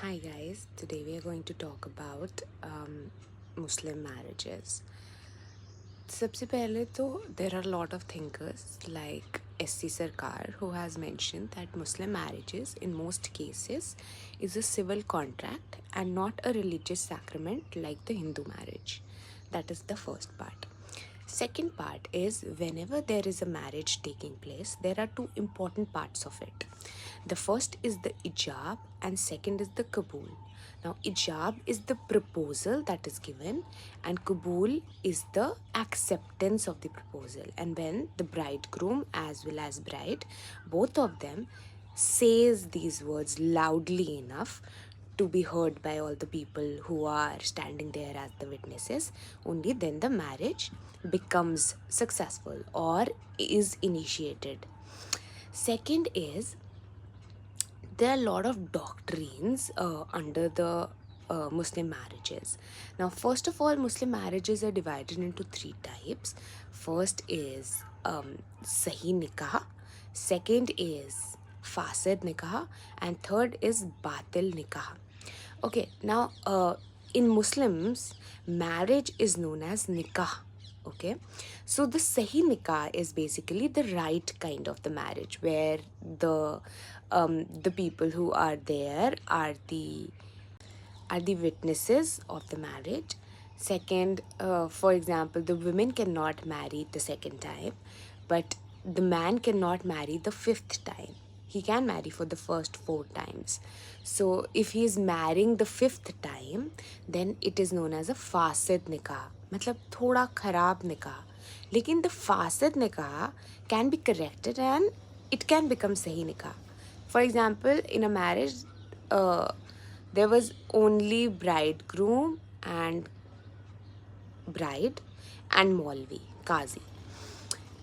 Hi guys, today we are going to talk about Muslim marriages. सबसे पहले तो there are a lot of thinkers like S.C. Sarkar who has mentioned that Muslim marriages in most cases is a civil contract and not a religious sacrament like the Hindu marriage. That is the first part. Second part is whenever there is a marriage taking place, there are two important parts of it. The first is the ijab and second is the kabul. Now, ijab is the proposal that is given, and kabul is the acceptance of the proposal. And when the bridegroom as well as bride, both of them says these words loudly enough to be heard by all the people who are standing there as the witnesses, only then the marriage becomes successful or is initiated. Second is there are a lot of doctrines under the Muslim marriages. Now, first of all, Muslim marriages are divided into three types. First is Sahi Nikah, second is Fasid Nikah, and third is Batil Nikah. Okay, now in Muslims, marriage is known as Nikah. Okay, so the Sahi Nikah is basically the right kind of the marriage where the people who are there are the witnesses of the marriage. Second, for example, the women cannot marry the second time, but the man cannot marry the fifth time. He can marry for the first 4 times. So if he is marrying the fifth time, then it is known as a fasid nikah. मतलब थोड़ा खराब निकाह. लेकिन the fasid nikah can be corrected and it can become सही nikah. For example, in a marriage, there was only bridegroom and bride and Maulvi, Qazi.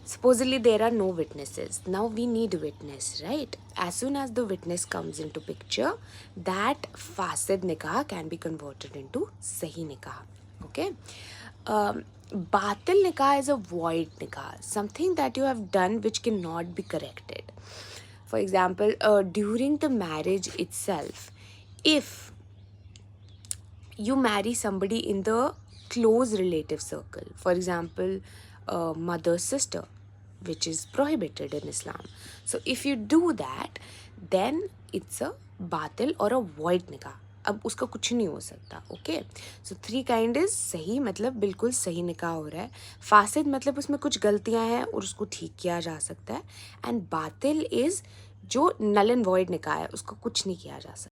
Supposedly there are no witnesses. Now we need a witness, right? As soon as the witness comes into picture, that fasid nikah can be converted into sahi nikah. Okay? Batil nikah is a void nikah, something that you have done which cannot be corrected. For example, during the marriage itself, if you marry somebody in the close relative circle, for example, mother's sister, which is prohibited in Islam. So if you do that, then it's a batil or a void nikah. अब उसका कुछ नहीं हो सकता. Okay, so 3 kind is सही मतलब बिल्कुल सही निकाह हो रहा है. फासिद मतलब उसमें कुछ गलतियां हैं और उसको ठीक किया जा सकता है. एंड बातिल इज जो नल एंड वॉइड निकाह है, उसको कुछ नहीं किया जा सकता.